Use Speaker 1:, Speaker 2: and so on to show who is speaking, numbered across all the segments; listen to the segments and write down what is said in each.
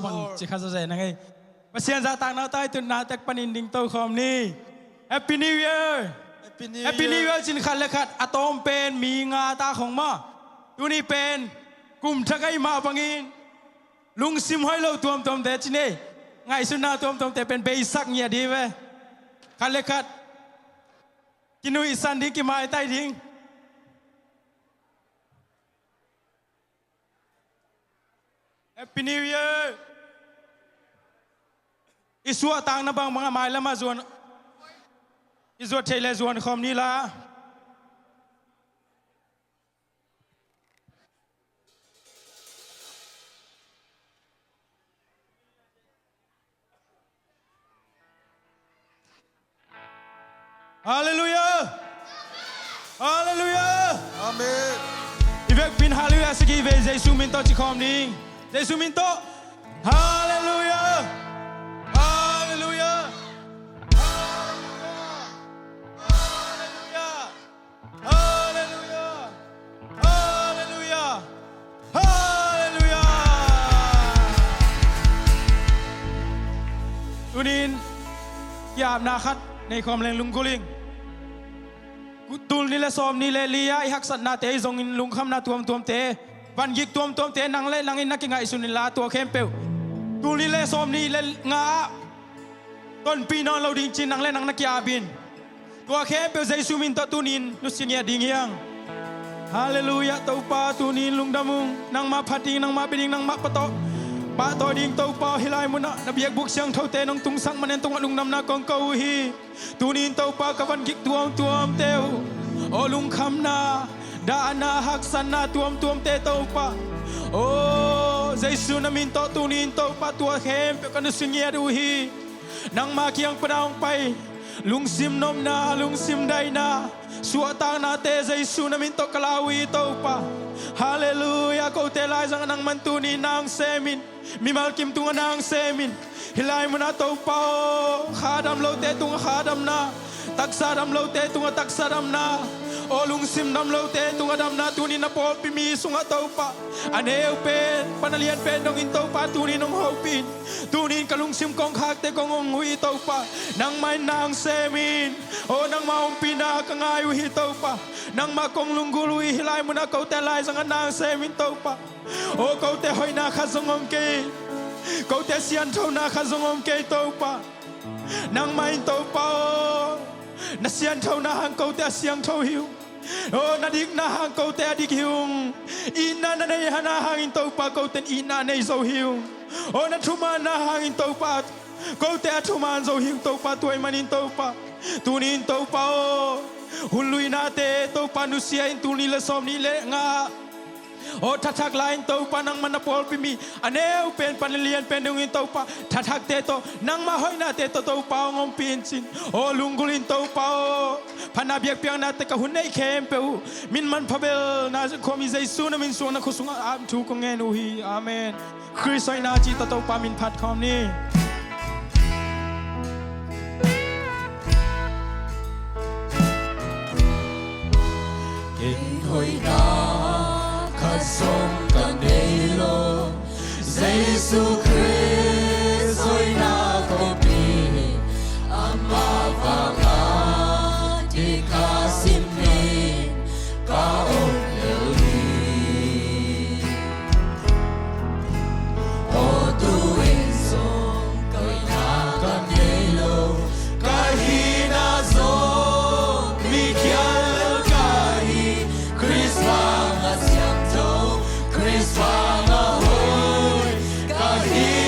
Speaker 1: bằng chỉ khá dễ này và xem ra tăng nó tay từ nào tech panin đinh tàu khom ni Happy New Year Happy New Year จินขัดเลยขัดอะตอมเป็นมีงาตาของมาตัวนี้เป็นกลุ่มทักไอมาปังอินลุงซิมให้เราตัวมแต่จินเน่ไงสุดนาตัวมแต่เป็นเบย์สักเนี่ยดีเว้ขัดเลยขัดกินนุยสันดีกิมาไอใต้ดิ้งHappy New Year อิสัวต่างนะบางไม้แล้วมาส่วนอิสัวเทเลส่วนคอมนี้ละฮาเลลูยาฮาเลลูยาอาเมนอีเวกบินฮาเลลูยาสกีเวเจซูมินโตจิคอมนี้เจซูมินโตฮาเลลูยาฮาเลลูยาฮาเลลูยาฮาเลลูยาฮาเลลูยาฮาเลลูยาตุนินยามนาคัดในความแรงลุงกุลิงตุลนี่แหละซ้อมนี่แหละลียาไอฮักสัตนาเตยทรงอินลุงคำนาตัวมเตวันยิกตัวมเตนังเล่นังอินนักกิงไอสุนิลาตัวเข้มเปลวตุลนี่แหละซ้อมนี่แหละงาต้นปีนอนเราดิ้งจินนังเล่นังนักยาบินตัวเข้มเปลวใจสุมินตตุนินนุสิเงียดิ้งยังฮาเลลูยาตัวปาตุนินลุงดามุงนังมาพัดดิ้งนังมาบิดิ้งนังมาปะโตปาตัวดิ้งตัวปาฮิลายมุนะนบียกบุกเชียงเท่าเตนงตุงสังมันเนตุงลุงนำนากองเกาฮีตุนินตัวปากวันยิกตัวมเตวโอลุงคำนาดานาฮักสันนาตัวมเตตัวปาโอ้เจสุนามินโตตุนินโตปาตัวเข้มเปกันสุเงียดูฮีนังมาเคียงปนองไปลุงซิมนมนาลุงซิมไดนาสัวตางนาเตเจสุนามินโตกลาวีโตปาฮาเลลูยาโกเตลายสังนังมันตุนีนางเซมินมีมัลกิมตุงนางเซมินฮิลายมุนาโตปาขาดำโลเตตุงขาดำนาตักซาดำโลเตตุงตักซาดำนาโอลุงซิมดำโลเตตุงดำนาตุนีนาโปปิมีสุงโตปาอันเอวเป็นปนเลียนเป็นดงอินโตปาตุนีนงโฮปินตุนีกะลุงซิมกองคักเตกงงหุยโตปานางไม่นางเซมินโอนางมาองปีนากงายหุยโตปานางมากงลุงกุลุยฮิลายมุนาโกเตลายสังนางเซมินโตปาโอโกเตหอยนาขัดสงมเกโกเตเซียนเท่านาขัดสงมเกโตปานางไม่โตปานาเซียนเท่านาหังโกเตเสียงเท่าหิวโอ้นาดิกนาหังโกเตดิกหิวอินนาในหนาหังอินโตปาโกเตอินนาในโซหิวโอ้นาทุมานาหังอินโตปาโกเตทุมานโซหิวโตปาตัวมันอินโตปาตูนินโตปาหุ่นลุยนาเตโตปานุเซียอินตูนิเลสอมนิเลงาโอ้ทักลายตัวปานังมันปอลปิมีอันเอวเป็นปันเลียนเป็นดวงตัวปาทักเตโตนังมาหอยนาเตโตตัวปางอมปีนจินโอ้ลุงกุลินตัวปาพันนาเบียกเปียงนาเตกะหุ่นในเข้มเปวมินมันพเบลนาคอมิใจสูนมินสูนคุสุงอามทูกงเงนูฮีอาเมนคริสไซนาจิตตัวปามินพัดคอมนี้กินหอยนาsom kanelo Jesus Christ hoy na kopi amavanga ti kasimni ka oneli o tu insom koy na kanelo kahina zo mikyal kahi Christmas Chris Wanga hoy kahit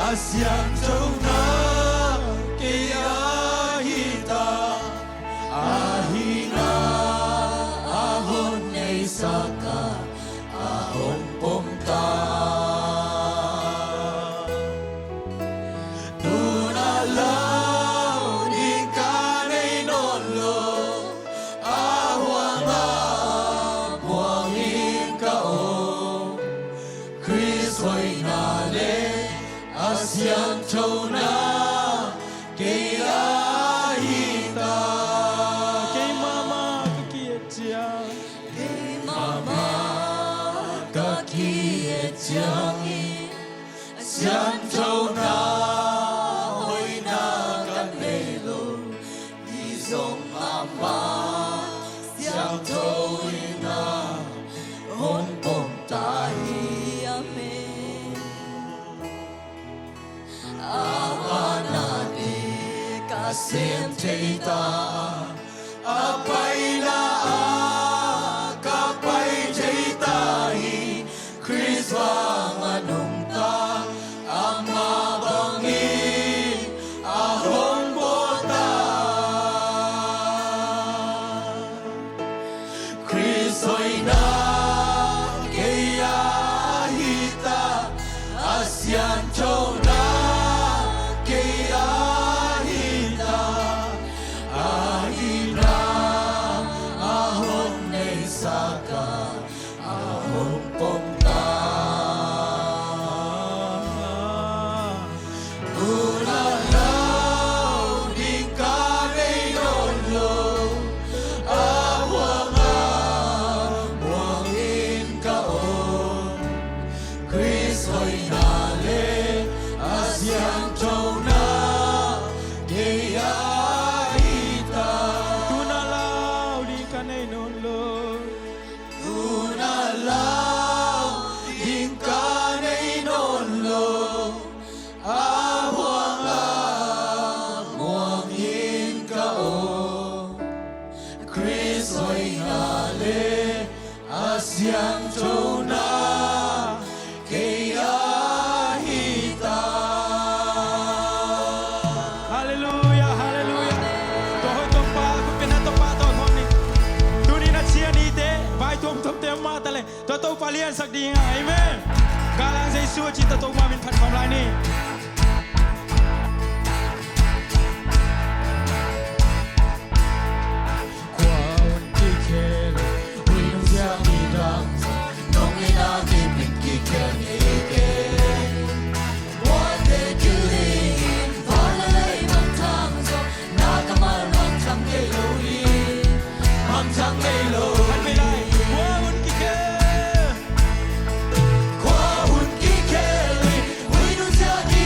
Speaker 2: Asyang Tona Kiyahita Ahina Ahon Nei Saka Ahon Pomta Tunalaw Di Kanay Nolo Ahwanga Buangin Kao Chris Hoy Nale Asyang Tona Kiyahita
Speaker 1: Kay mama kakiyetya
Speaker 2: Mama Kakiyetyangi Asyang Tona Hoy na kanelo Izong mama Asyang Tona Hong Pong tahi Kasim Tita Apay na Kapay Titahi Chris Wang Anungta Ama Bangi Ahong Bota Chris Hoy na Kiyahita Asyang Tona
Speaker 1: Tunalaw di kanay nolo
Speaker 2: Asyang Tona Kiyahita
Speaker 1: Hallelujah, hallelujah. Tohoy tong pa, kupinato pa to homni. Tunin at siya nite, bay tum tem matale. Totoo palian sak di nga, amen. Galang sa Isu ci totoo mamin phat kom lai ni.
Speaker 2: Kwaun ki kele Winong siya ni dang Nong ina ki pinki ken ike One day killing Vanalay mang tang so Nakamal mang tang ngay lo yi Mang tang ngay lo
Speaker 1: At may lai, wawon kike.
Speaker 2: Kwaun ki kele Winong siya ni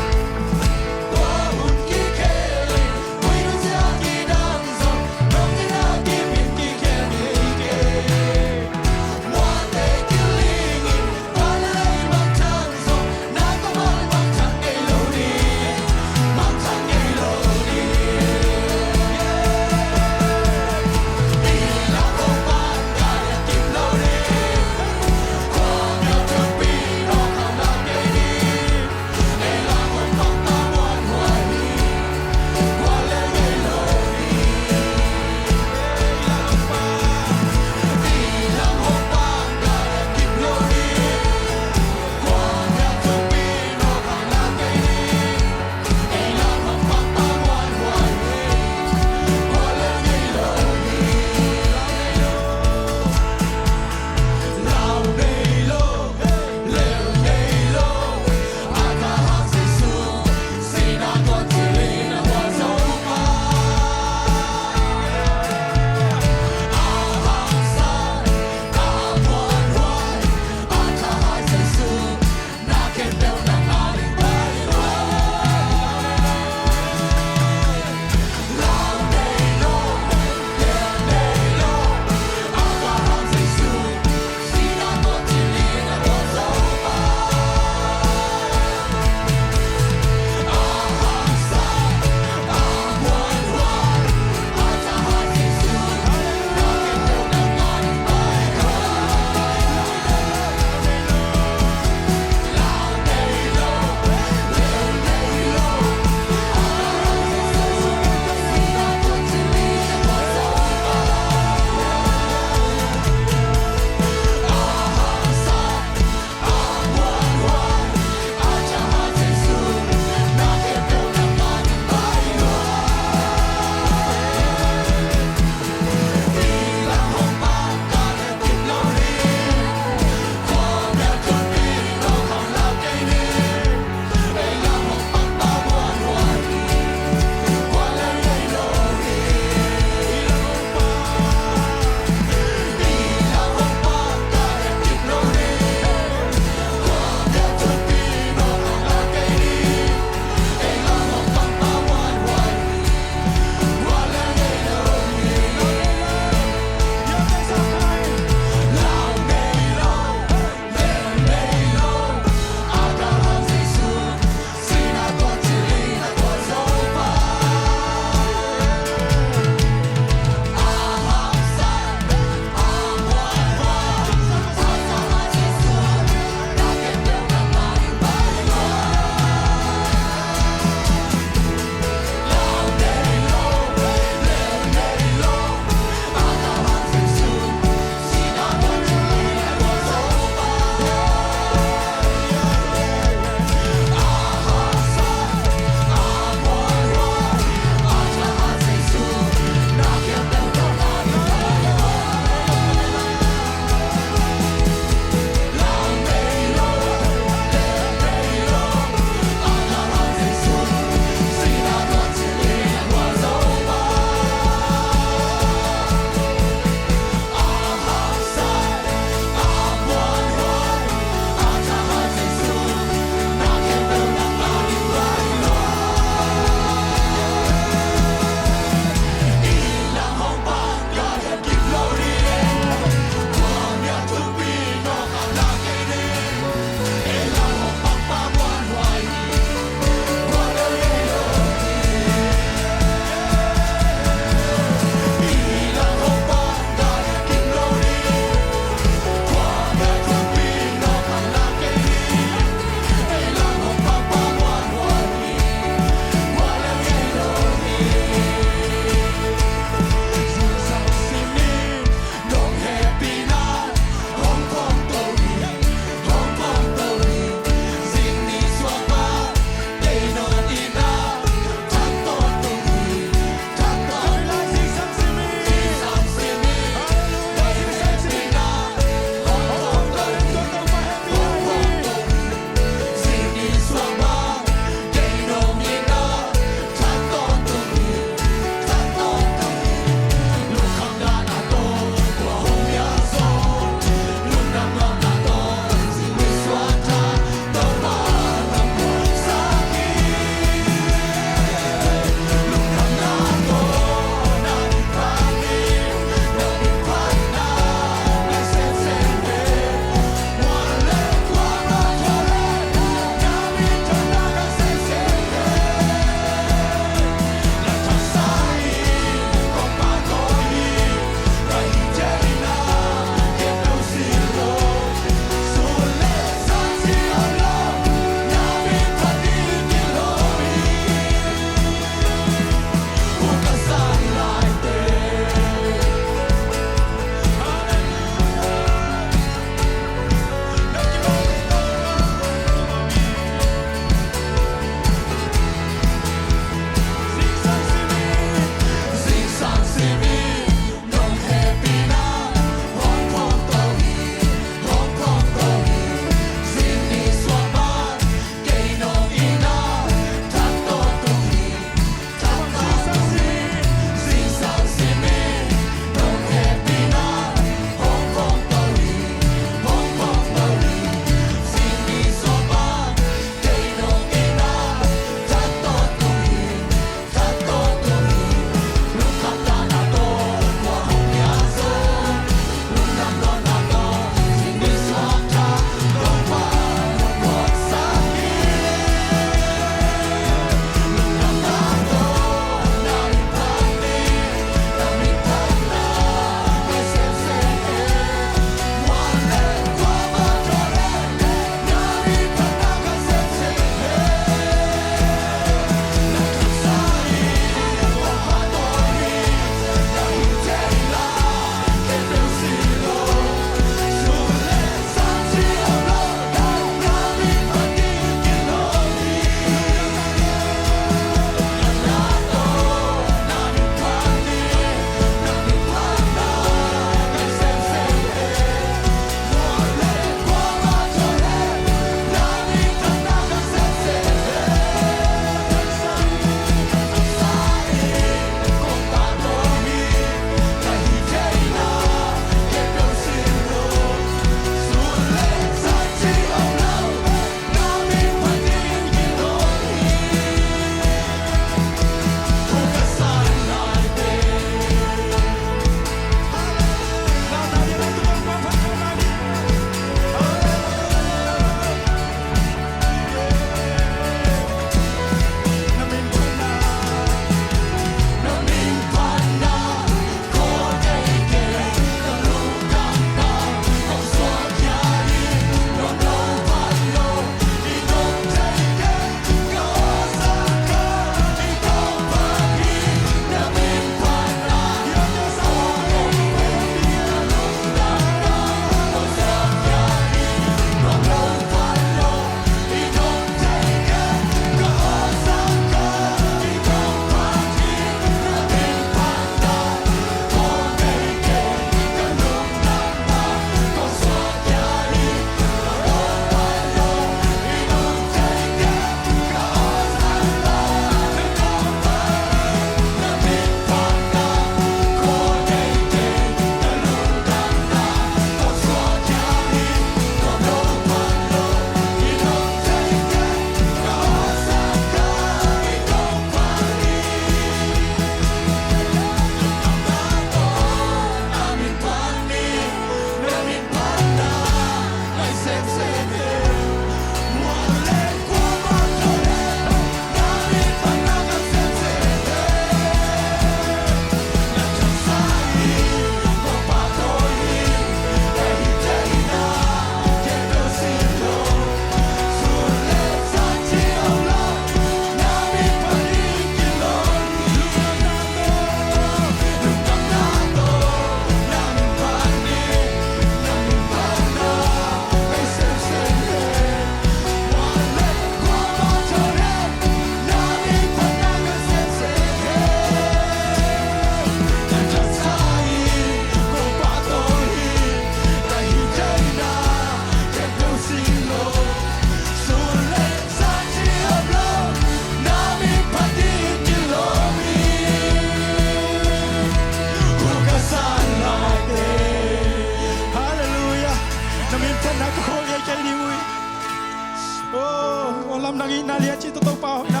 Speaker 1: som nang inalia chi to to pa na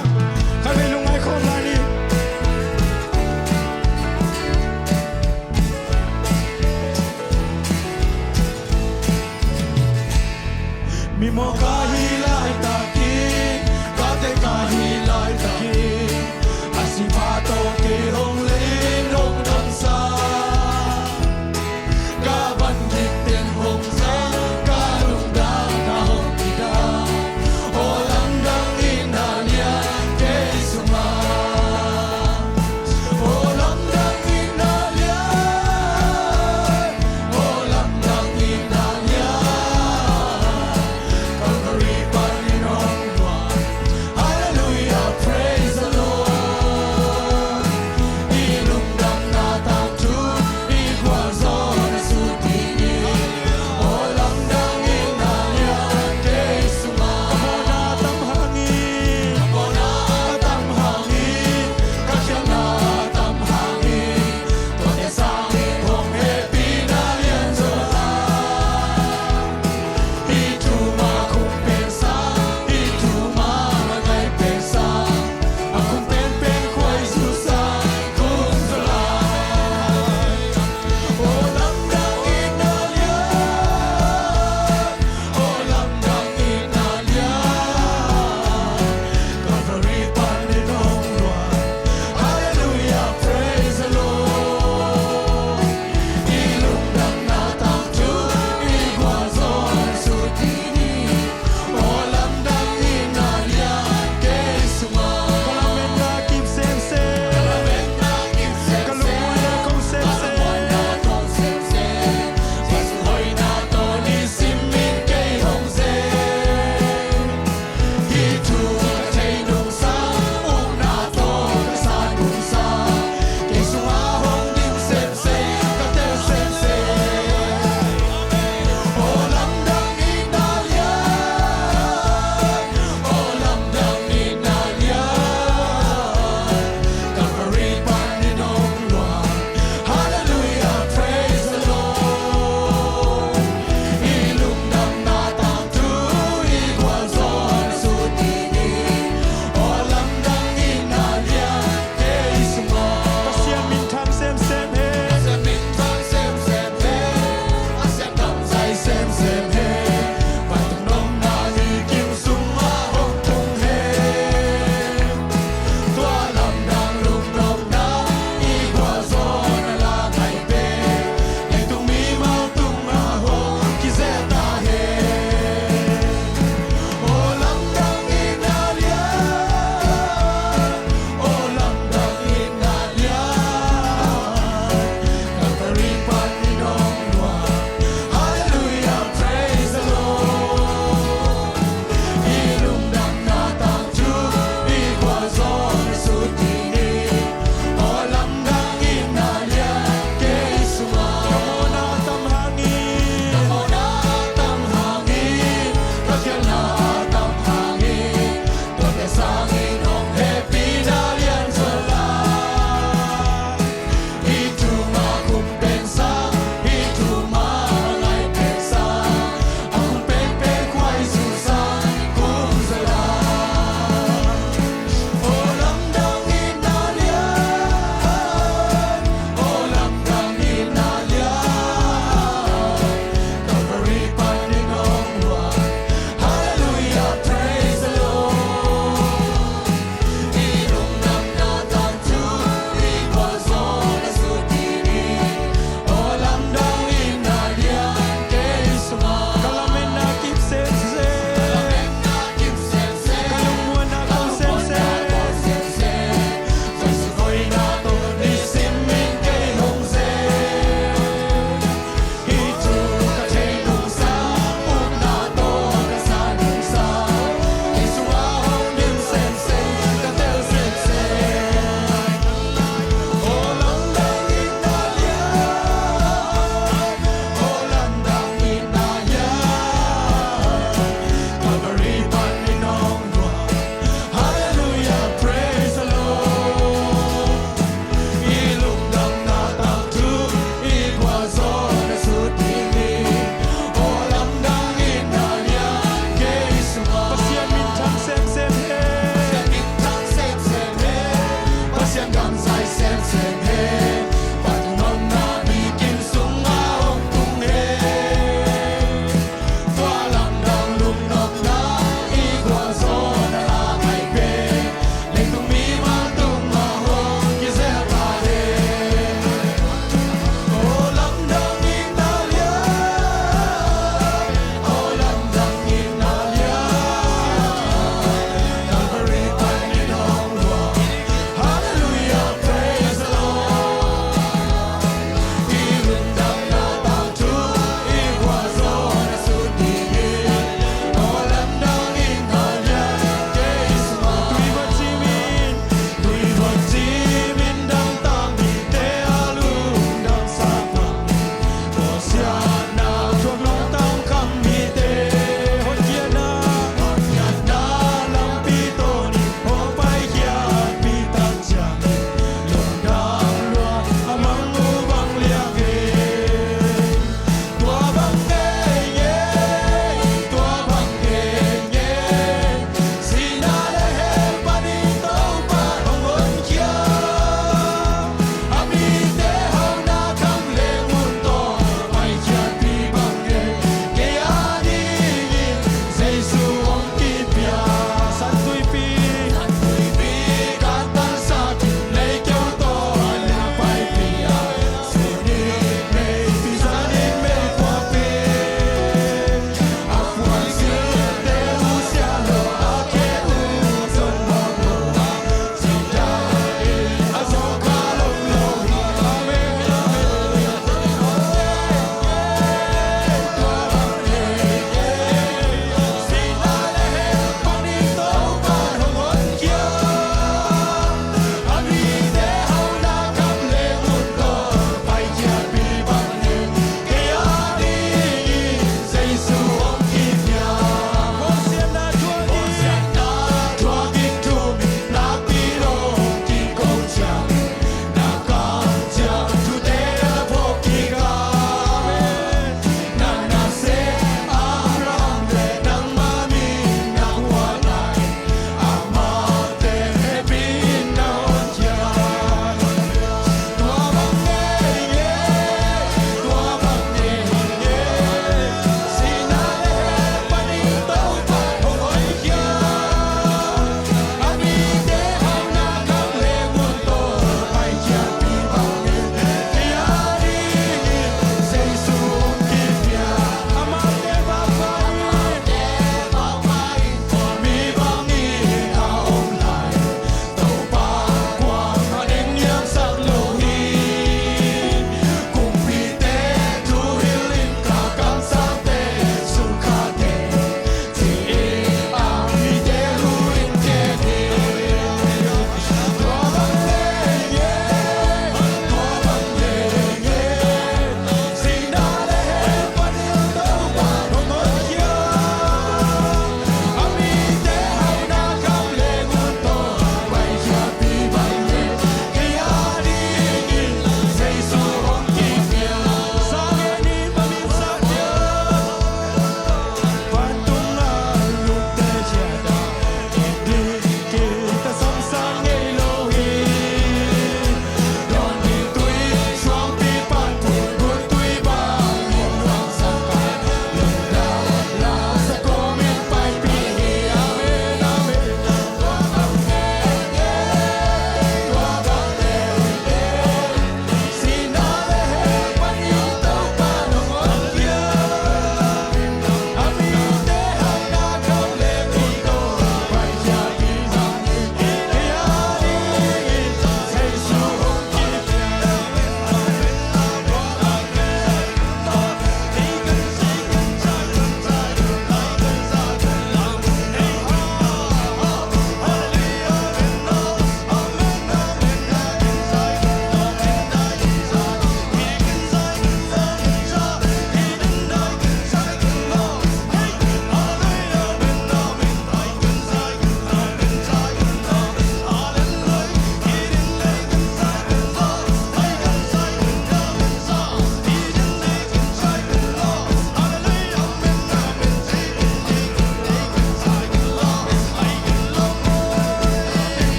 Speaker 1: kami lungai khom lani mi mo kahilai taki kate kahilai taki asipato ke hong len hong nang sa ka ban dik ten hong sa ka lung da ka hong ida o lang dang inalia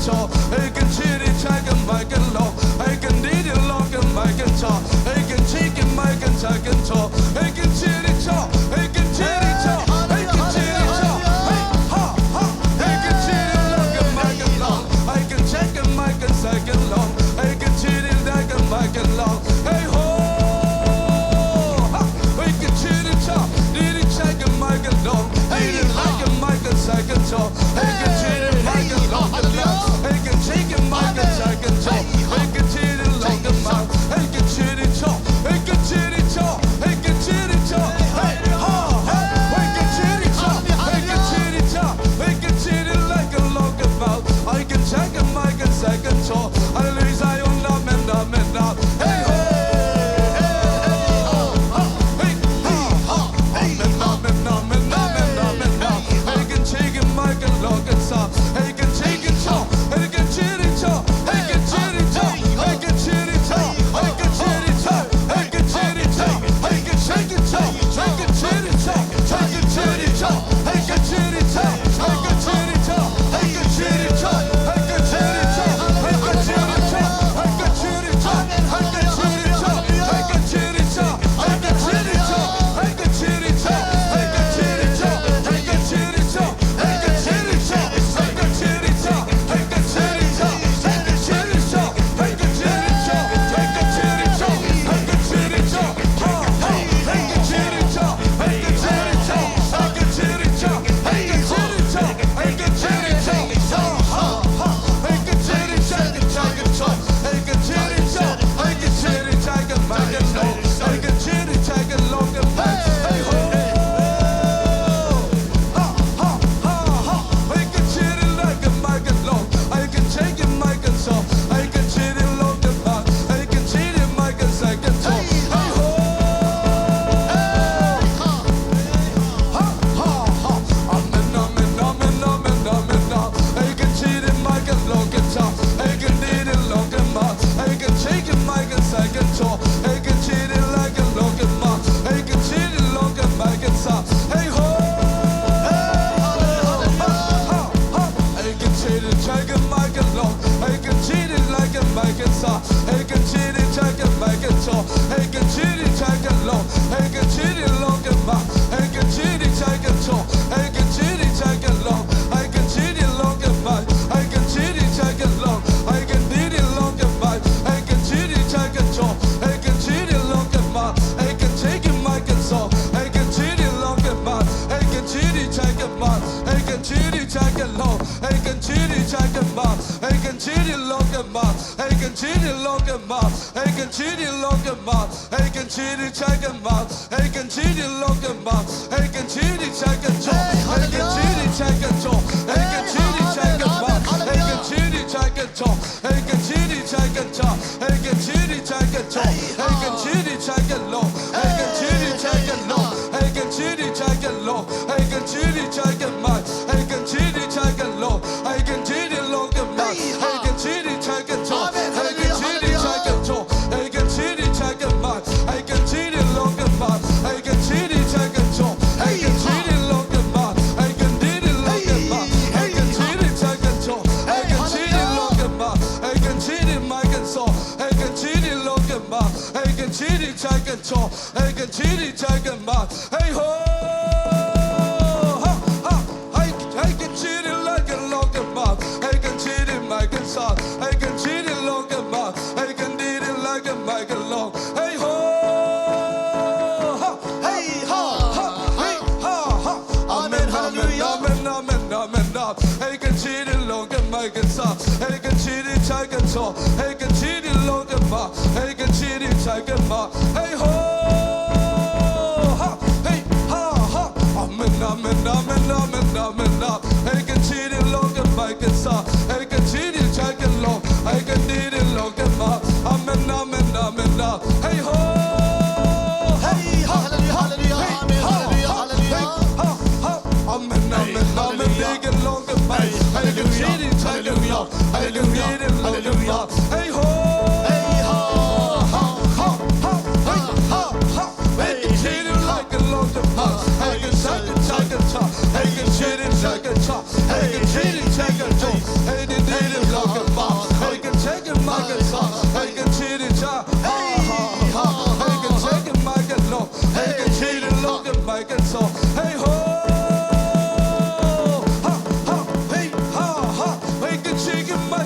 Speaker 2: talk. I can cheat it, check and I can lock. I can need it long and I can talk. I can cheat it, I can check and talk. I can cheat it, talk. I can cheat it, talk. I can cheat it, talk. Hey, ha, ha. I can cheat it long and I can lock. I can check and I can second long. I can cheat it, I can lock. Hey, ho. I can cheat it, talk. Need it, check and I can lock. Need it like a mic and second talk. I can cheat it, I can lock the lock. I can take it, I can second talk. I can cheat it long the mouth. I can cheat it, talk. I can cheat it, talk. I can cheat it, talk. Hey, ha, ha. I can cheat it, talk. I can cheat it, talk. I can cheat it like a long mouth. I can check it, I can second talk. I lose, I own them and them and them. Hey, ho.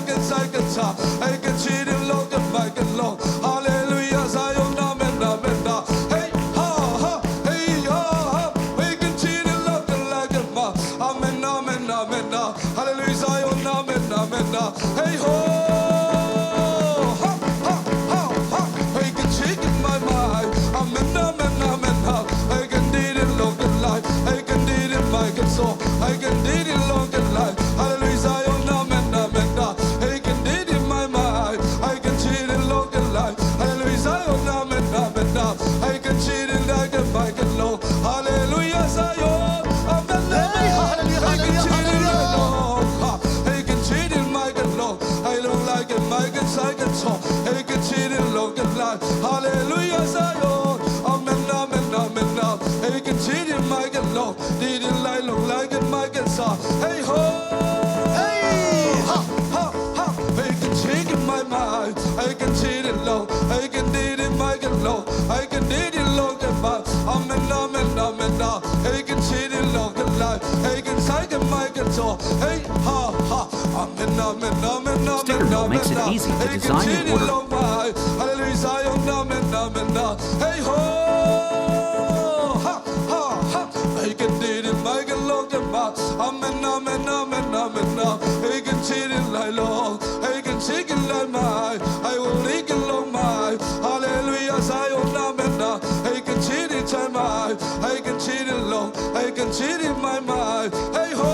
Speaker 2: can say guitar. I can cheat and long and mic and long. Hallelujah, Zion, amen, amen. Hey, ha, ha, hey, ha, ha. We can cheat and long and like it, ma. Amen, amen, amen. Hallelujah, Zion, amen, amen. Hey, ho, ha, ha, ha, ha. We can cheat in my mind. Amen, amen, amen. I can did it long and life. I can did it mic and so. I can did it long and life. Hallelujah, Zion, amen, amen. I can did it my mind. I can cheat it long and life. Hallelujah, Zion, amen, amen. I can cheat it like a mic and low. Hallelujah, Zion, amen, amen. I can cheat it like long. I can cheat it mic and low. I don't like it mic and side and so. I can cheat it long and life. Hallelujah, Zion, amen, amen, amen. I can cheat it mic and low. Did it like long like it mic and saw. Hey ho, hey ha ha ha. I can cheat in my mind. I can cheat it low. I can did it mic and low. I can did it long and back. Amen, amen, amen. I can cheat it long and life. I can side and mic and so. Hey ha ha. Amen, amen, amen, amen.
Speaker 3: Stickerville makes it easy to design and order.
Speaker 2: Hallelujah, Zion, amen, amen. Hey ho, ha ha ha. I can did it, I can look at my. Amen, amen, amen, amen. I can cheat it like long. I can cheat it like my. I will leak it long my. Hallelujah, Zion, amen. I can cheat it time my. I can cheat it long. I can cheat it my mind. Hey ho,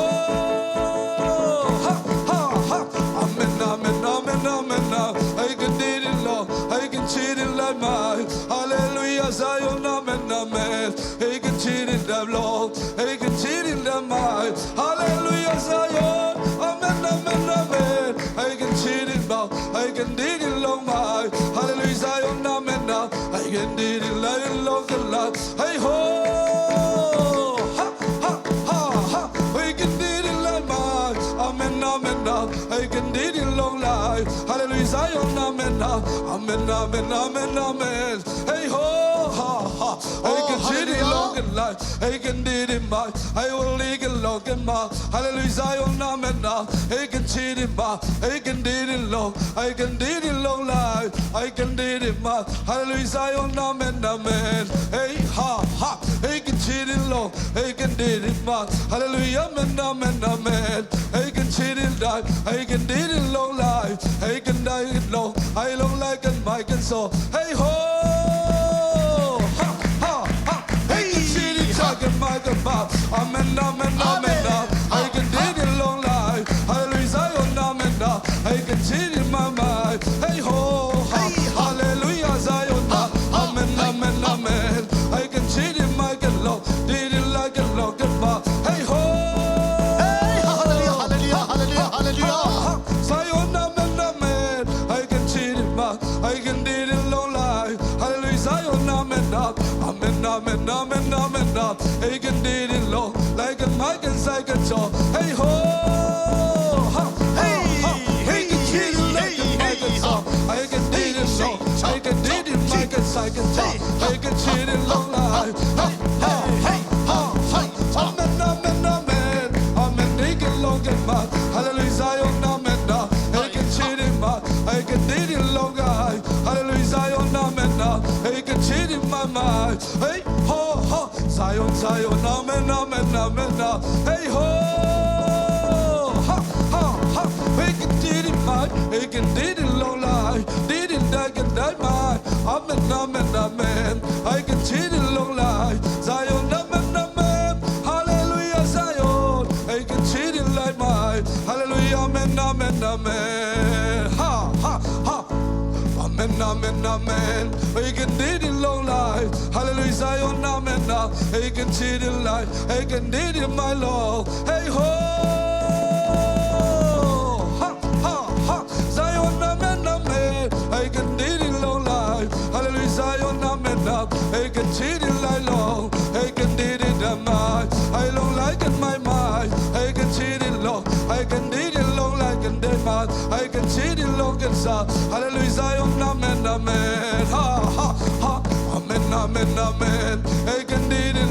Speaker 2: ha ha ha. Amen, amen, amen, amen. I can did it long. I can cheat it like my. Hallelujah, Zion, amen, amen. I can cheat it that long. I can cheat it that my. Hallelujah, Zion, amen, amen, amen. I can cheat it now. I can did it long my. Hallelujah, Zion, amen. I can did it like a long life. Hey ho, ha ha ha ha. I can did it like my. Amen, amen. I can did it long life. Hallelujah, Zion, amen. Amen, amen, amen, amen. Hey ho, ha ha. I can did it long and life. I can did it my. I will leak it long and my. Hallelujah, Zion, amen. I can cheat it my. I can did it long. I can did it long life. I can did it my. Hallelujah, Zion, amen, amen. Hey ha ha. I can cheat it long. I can did it my. Hallelujah, amen, amen, amen. I can cheat it life. I can did it long life. I can die it long. I long like a mic and so. Hey ho, ha ha ha. I can cheat it like a mic and bar. Amen, amen, amen. I can did it long life. Hallelujah, Zion, amen. I can cheat it my mind. Hey ho, ha. Hallelujah, Zion, amen, amen, amen. I can cheat it mic and low. Did it like a long and bar. Hey ho. Zion, amen, amen. I can cheat it, ma. I can did it long life. Hallelujah, Zion, amen, amen, amen, amen, amen. I can did it long like a mic and cycle jaw. Hey ho, ha, hey, I can cheat it like a mic and jaw. I can did it long. I can did it mic and cycle jaw. I can cheat it long life. Hey, hey, ha, ha, amen, amen, amen. Amen, I can long and ma. Hallelujah, Zion, amen. I can cheat it, ma. I can did it long life. Hallelujah, Zion, amen. I can cheat it my mind. Hey ho ho, Zion, Zion, amen, amen, amen. Hey ho, ha ha ha. I can did it my. I can did it long life. Did it like a die my. Amen, amen, amen. I can cheat it long life. Zion, amen, amen. Hallelujah, Zion. I can cheat it like my. Hallelujah, amen, amen, amen. Ha ha ha. Amen, amen, amen. I can did it long life. Hallelujah, Zion, amen. I can cheat it life. I can did it my Lord. Hey ho, ha ha ha. Zion, amen, amen. I can did it long life. Hallelujah, Zion, amen. I can cheat it like long. I can did it in my. I long like in my mind. I can cheat it long. I can did it long like in their mind. I can cheat it long and sa. Hallelujah, Zion, amen, amen. Ha ha ha. Amen, amen, amen. I can did it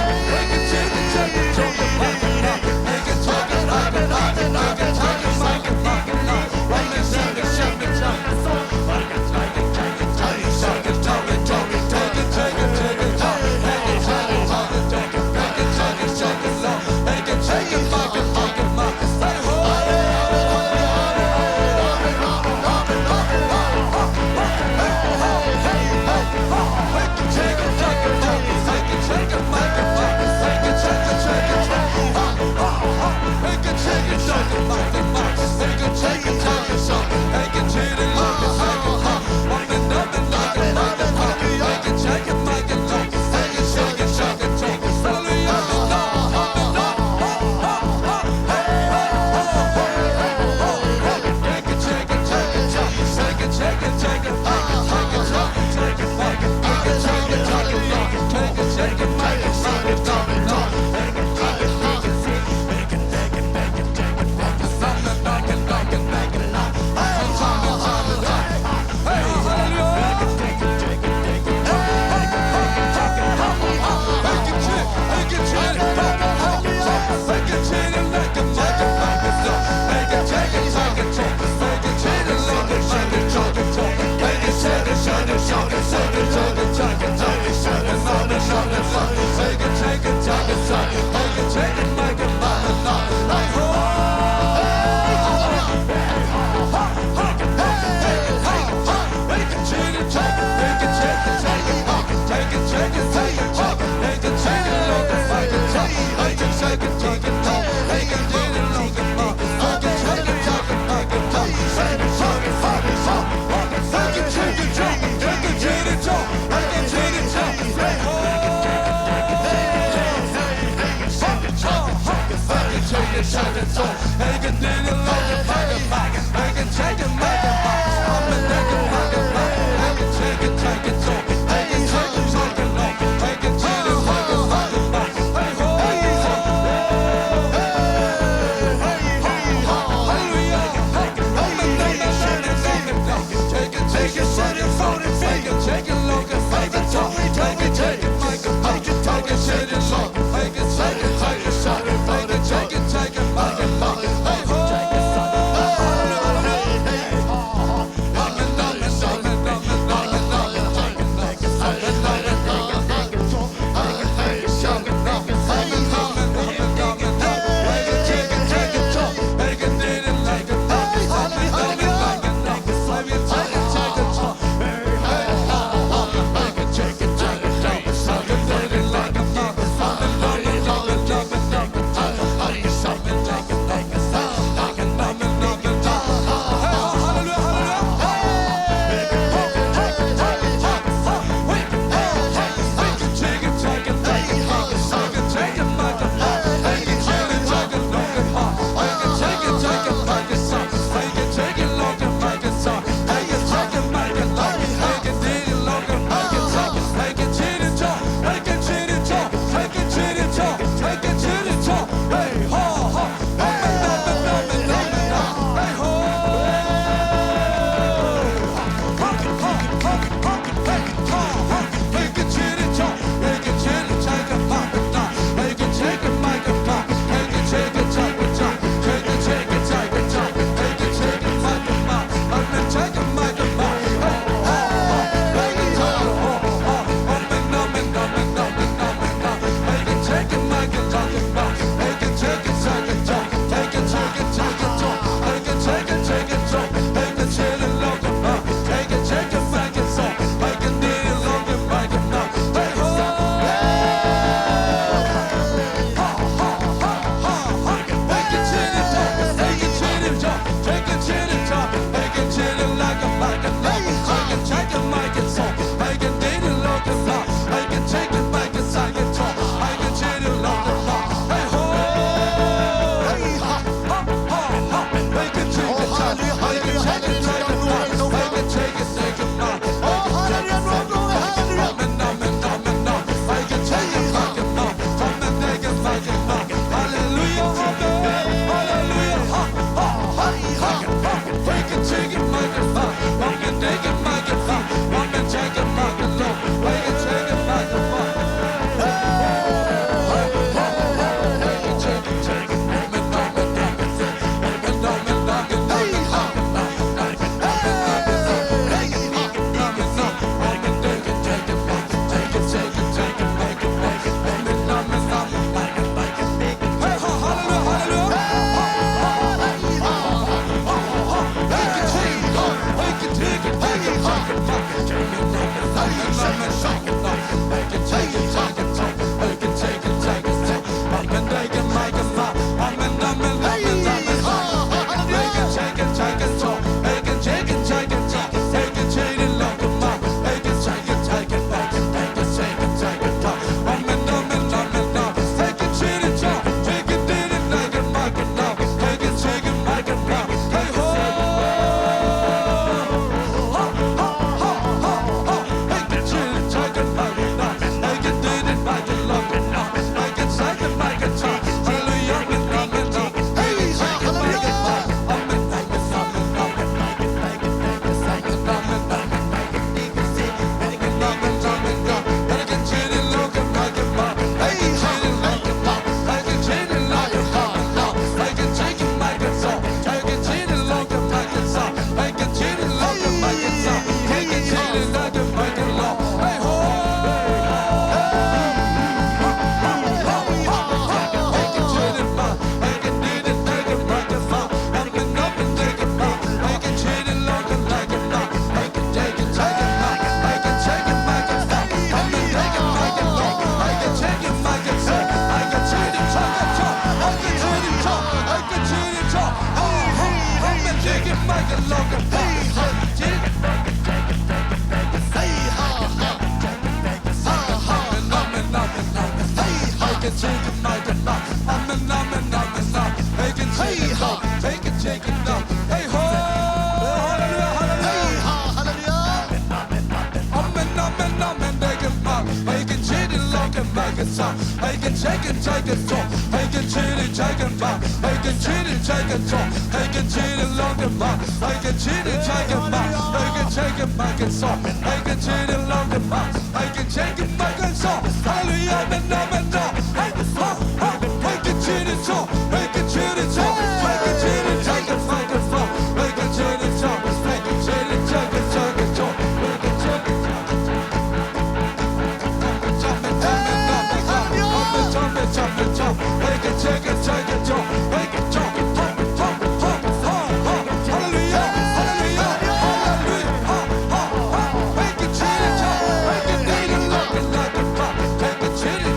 Speaker 2: Hey,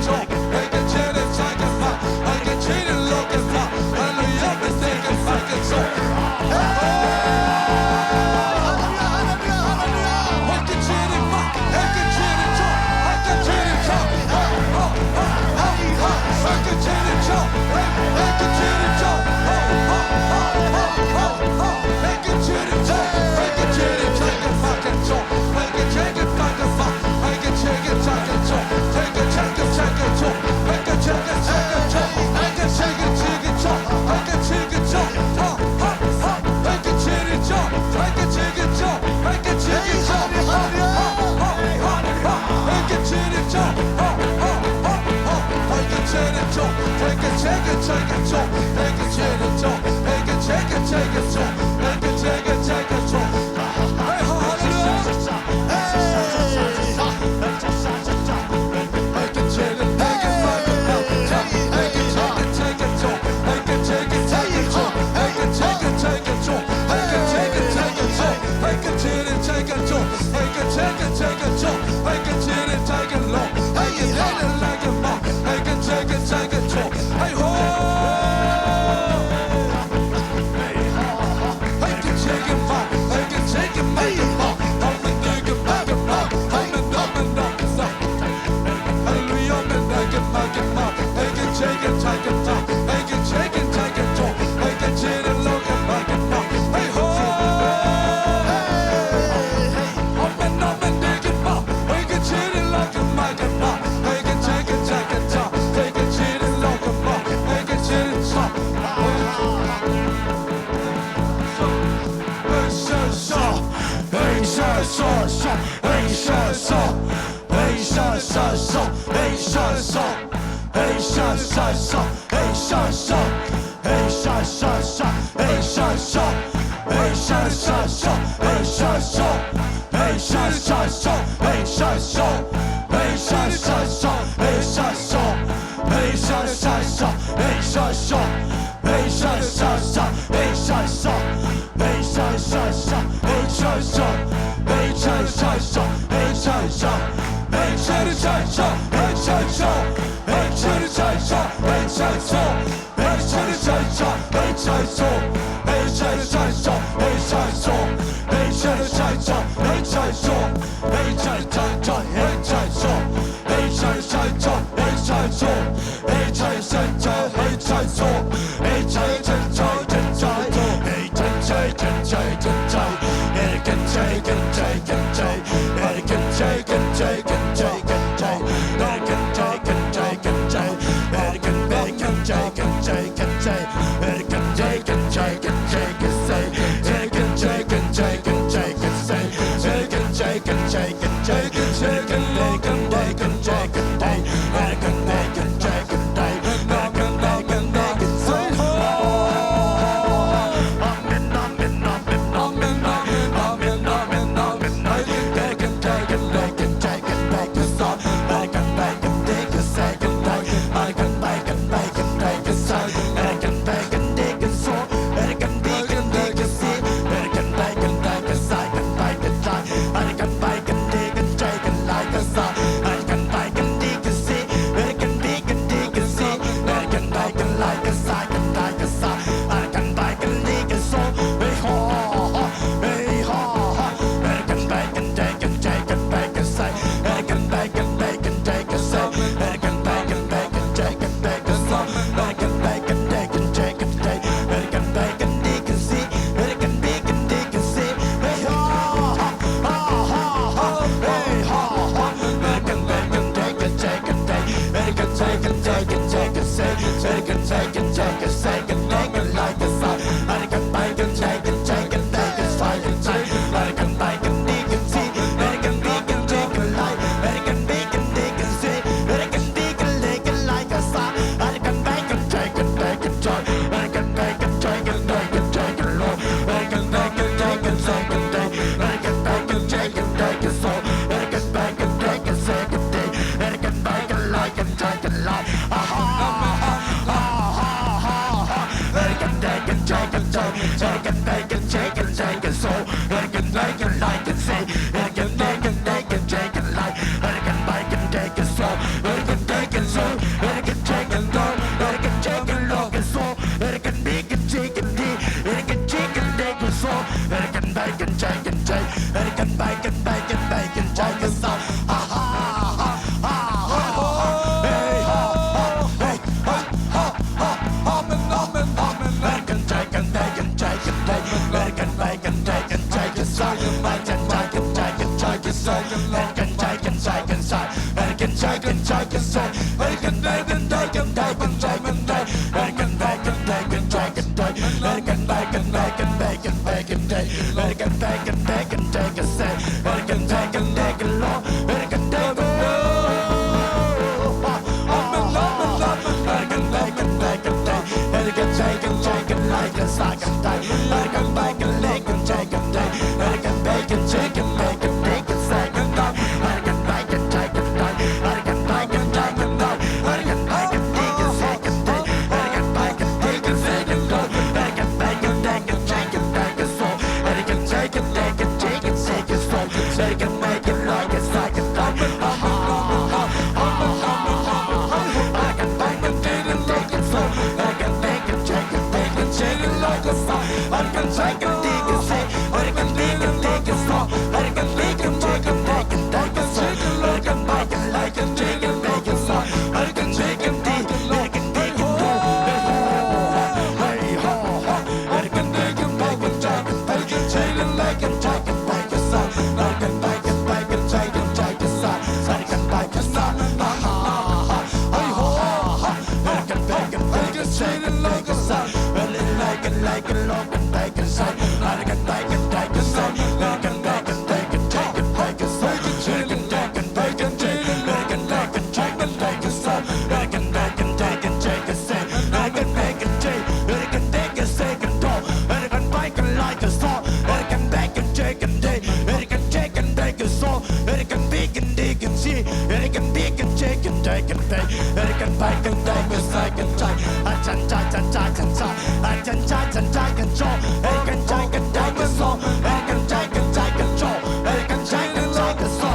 Speaker 2: Take take control. I can cheer and take it low. I can hit it like a ball. I can take control. I can take it back. I can take it back. I'm a nigga back and back. I'm a dumb and dumb and stuff. Hallelujah, man, I can back and back. I can take it back. I can take control. I can cheer and look and back and back. Hey ho! I'm a nigga back. I can cheer and look and back and back. I can take it top. I can cheer and look and back. I can cheer and top. กันใส่กันได้กันไปกันเตะกันเตะกันส่งกันเตะกันใจกันเตะกันเชกันลอยกันใส่กันใจกันตีกันเสกกันตีกันเตะกันส่งกันตีกันใจกันเตะกันได้กันส่งกันไปกันไล่กันเชกันเตะกันส่งกันเชกันตีกันตีกันดูเฮ้ยฮ่าฮ่ากันเตะกันไปกันใจกันเตะกันเชกันไล่กันใจกันไปกันใส่กันไปกันไปกันใจกันใจกันใส่กันไปกันใส่ฮ่าฮ่าฮ่าเฮ้ยฮ่าฮ่ากันไปกันไปกันเชกันไล่กันใส่ไล่กันลองกันไปกันใส่กันไปกันไปกันใส่กันไปกันไปกันใจกันไปกันใส่กันใจกันไปกันใจกันไปกันใจกันไปกันใส่กันไปกันใจกันใจกันใส่กันไปกันใจกันไปกันใส่กันโตกันไปกันไล่กันซ้อกันไปกันใจกันเดกันใจกันได้กันซ้อกันไปกันดีกันซีกันไปกันใจกันได้กันไปกันไปกันได้กันใส่กันใจจันใจจันใจจันใจจันใจจันใจกันโจกันใจกันได้กันซ้อกันใจกันใจกันโจกันใจกันใจกันซ้อ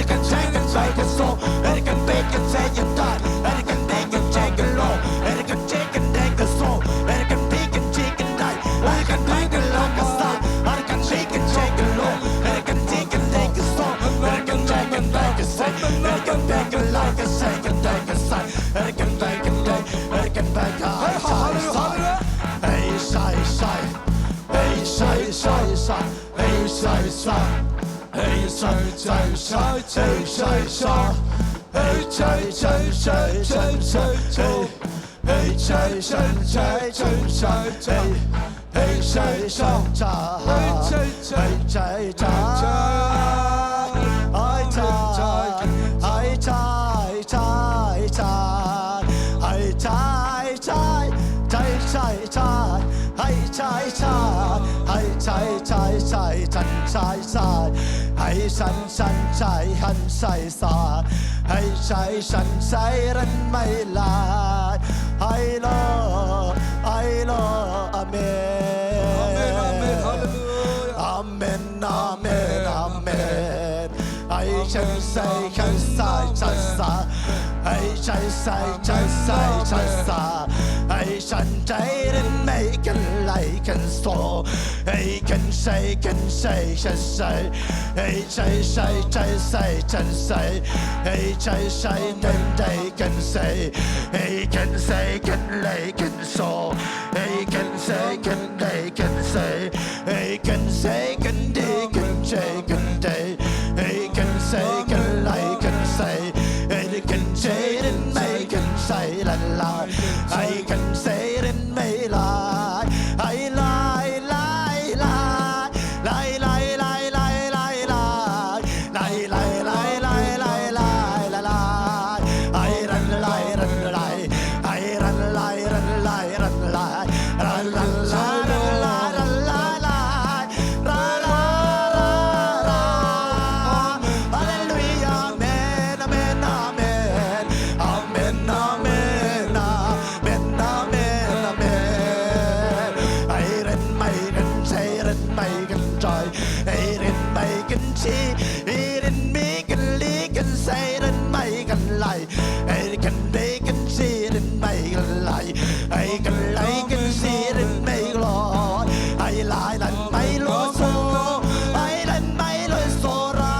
Speaker 2: กันใจกันใจกันโซกันไปกันใจกันได้กันไปกันใจกันโลกันใจกันได้กันโซกันไปกันใจกันได้กันไปกันลองกันซากันไปกันใจกันโลกันใจกันได้กันโซกันใจกันได้กันใส่กันไปกันไล่กันใส่กันได้กันใส่กันไปกันได้กันไปกันใส่ใส่เฮ้ยใส่ใส่ใส่เฮ้ยใส่ใส่เฮ้ยใส่ใส่ใส่เฮ้ยใส่ใส่เฮ้ยใส่ใส่ใส่ใส่ใส่เฮ้ยใส่ใส่ใส่ใส่ใส่เฮ้ยใส่ใส่ใส่เฮ้ยใส่ใส่ใส่ใส่ไอ้ชายไอ้ชายชายชายไอ้ชายชายใจชายชายไอ้ชายชายไอ้ชายชายชายฉันชายชายไอ้ฉันชายหันชายสาไอ้ชายฉันชายรันไม่ลาไอ้โลไอ้โลอาเมนอาเมนอาเมนอาเมนอาเมนไอ้ฉันใส่ฉันใส่ฉันใส่ไอ้ฉันใส่ฉันใส่ฉันใส่ไอ้ฉันใจเล่นไม่กันไล่กันโซไอ้กันใส่กันใส่ฉันใส่ไอ้ใจใส่ใจใส่ฉันใส่ไอ้ใจใส่กันได้กันใส่ไอ้กันใส่กันไล่กันโซไอ้กันใส่กันได้กันใส่ไอ้กันใส่กันดีกันใจกันได้ไอ้กันใส่กันไล่กันใส่ไอ้กันใจเล่นไม่กันใส่ละลายไอ้กันใส่เล่นไม่ลายไอ้ลายลายลายลายลายลายลายลายลายลายลายลายลายลายลายลายไอ้รันลายรันลายไอ้รันลายรันลายรันลายรันรันลายรันลายรันลายลายรันลายฮาเลลูยาเมนอาเมนอาเมนอาเมนอาเมนอาเมนอาเมนอาเมนไอ้เรนไม่เรนใช่เรนไม่กันจอยไอ้เรนไม่กันชีไอ้เรนมีกันลีกันใส่เรนไม่กันไล่ไอ้กันเบกันชีเรนไม่กันไล่ไอ้กันไล่กันชีเรนไม่ลอยไอ้ลายนั้นไม่ลอยโซไอ้นั้นไม่ลอยโซรา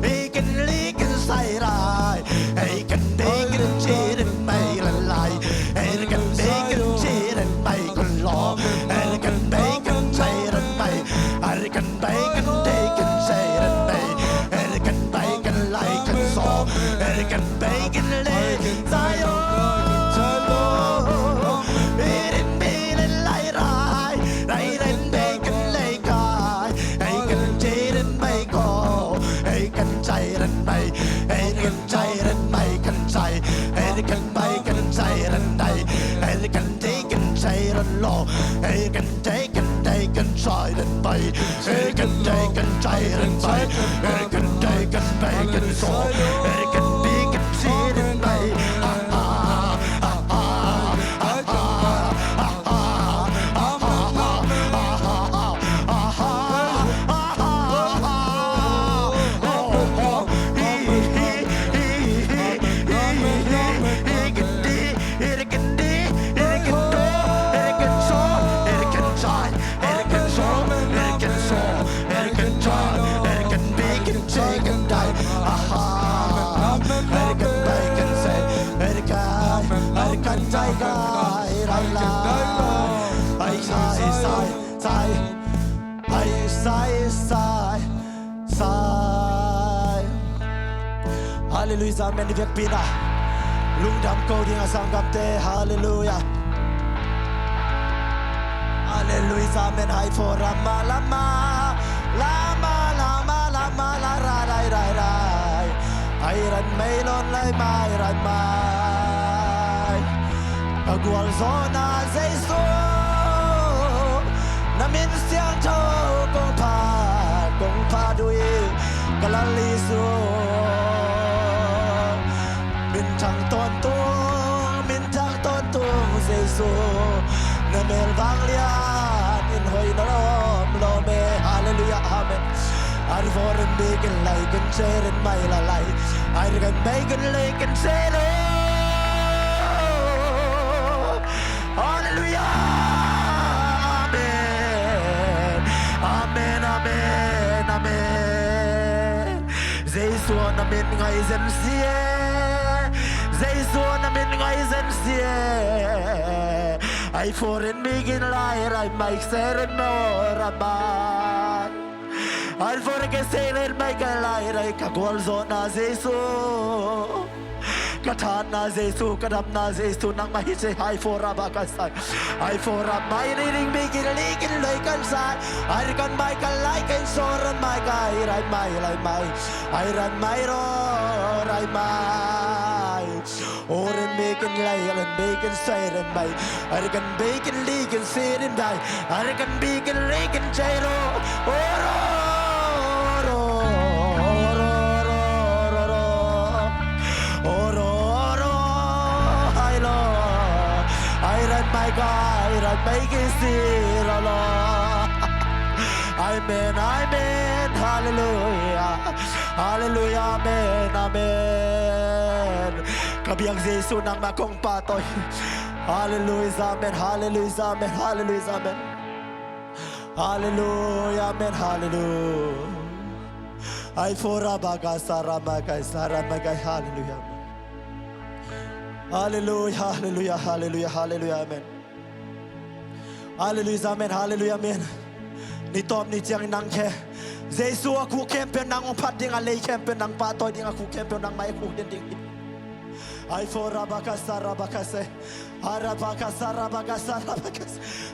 Speaker 2: ไอ้กันลีกันใส่รายไอ้กันเบกันชีเรนไม่กันไล่ไอ้กันเบกันชีเรนไม่กันลอยไอ้กันเบกันใส่เรนไม่ไอ้กันเบกันเดกันใส่เรนไม่ไอ้กันเบกันไล่กันโซไอ้กันเบกันเล่ใจโอไอ้เรนเบเล่นไล่รายไอ้เรนเบกันเล่กายไอ้กันเจเรนไม่ก็ไอ้กันใจเรนไม่ไอ้กันใจเรนไม่กันใจไอ้กันไปกันใจเรนใดไอ้กันเจกันใจเรนโลไอ้กันเจกันใดกันใจเรนไปไอ้กันใจกันใจเรนไปไอ้กันใจกันไปกันโซไอ้กันปีกันซีเรนไปไ Hallelujah amen việc pina lung dam câu đi ngasang kamte hallelujah Hallelujah amen hai for lama lama lama lama lama la ra rai rai rai ai ran mai lon lai mai ran mai agwal zona Giêsu namin siang tho kong pa đuôi kalali su min thang ton tung Giêsu na mel vang lian in hoi na lo me hallelujah amen ar voren begen lai gen cheren mai la lai ar gan begen lai gen chero hallelujah amen amen amen Giêsu na min ngai zen sie Giêsu na min ngai zen sie ai foren begen lai rai mai seren no raban ai foren ke seren mai ka lai rai ka gol zona Giêsu Katan na Giêsu kadam na Giêsu nang mai se hai fora bakasai ai fora mai ring bigin ligin loi kan sai ai kan mai kan lai kan soran mai kai rai mai ai ran mai ro rai mai oren bigin lai ran bigin sai ran mai ai kan bigin ligin sirin dai ai kan bigin ligin chairo oro my God, I make it see the Lord. Amen, amen, hallelujah, hallelujah, amen, amen. Kabiang Giêsu nang makong patoy. Hallelujah, amen, hallelujah, amen, hallelujah, amen. Hallelujah, amen, hallelujah. Ay fora baga saramagay, hallelujah. Hallelujah, hallelujah, hallelujah, hallelujah, amen. Hallelujah, amen, hallelujah, amen. Ni tom ni tiang nang ke. Giêsu aku kempen nang umpat ding alei kempen nang patoy ding aku kempen nang mai aku ding. Ai fora bakase. Arabakasa.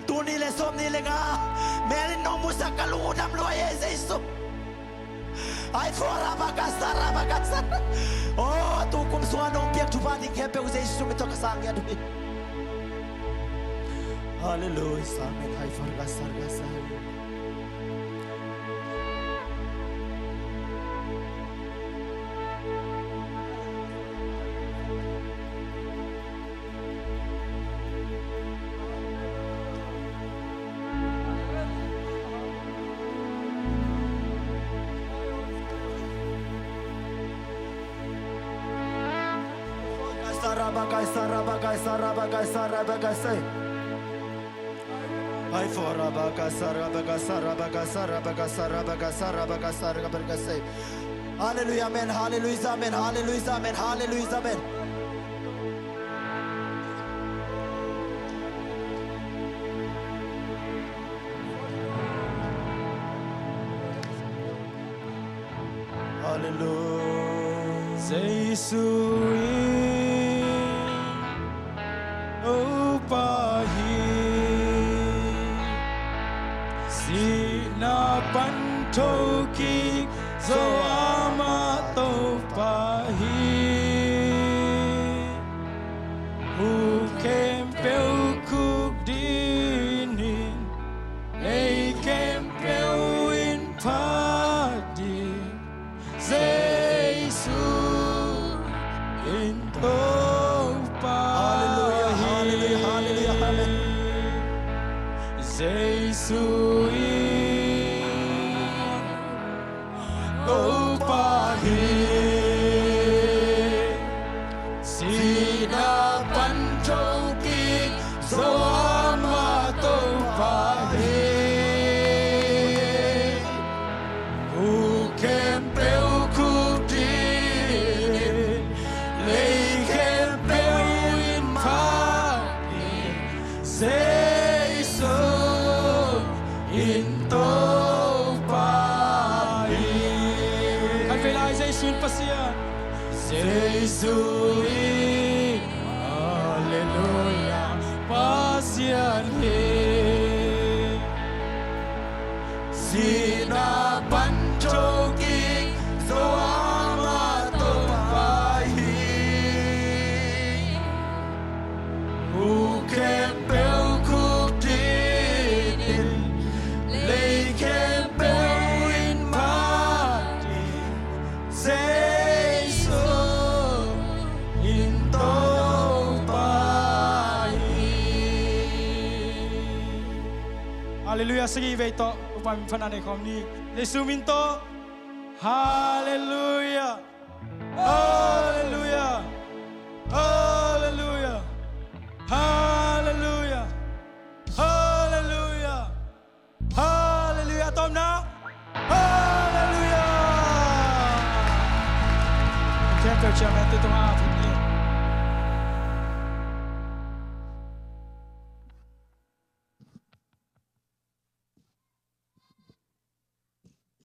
Speaker 2: Tu ni le som ni le nga. Merin no musa kaludam lo Giêsu. Ai fora bakasa. Oh, tu kum suanong piak tupa di kempe u Giêsu mito kasang ya dumi. Hallelujah, amen. Ai fora bakasa. Sarabagay. Ay fora sarabagay. Hallelujah, amen, hallelujah, amen, hallelujah, amen, hallelujah, amen. Hallelujah.
Speaker 1: Giêsu Pantoki Zoama Topahi Who came Pelkuk Dinin They came Pelwin Padi Giêsu in Topahi Hallelujah, amen. Giêsu Jesus, Hallelujah, pasien he.
Speaker 2: Sina panchokik zoama tomahi Ukem pel kukdinin Leikem pel in mati Seiso in topahi
Speaker 1: Hallelujah, sige veto upang fanan ay komni. Yesu minto. Hallelujah. Hallelujah. Hallelujah. Hallelujah. Hallelujah. Hallelujah. Tom na. Hallelujah. Kaya ko siya meto itong aapin niya.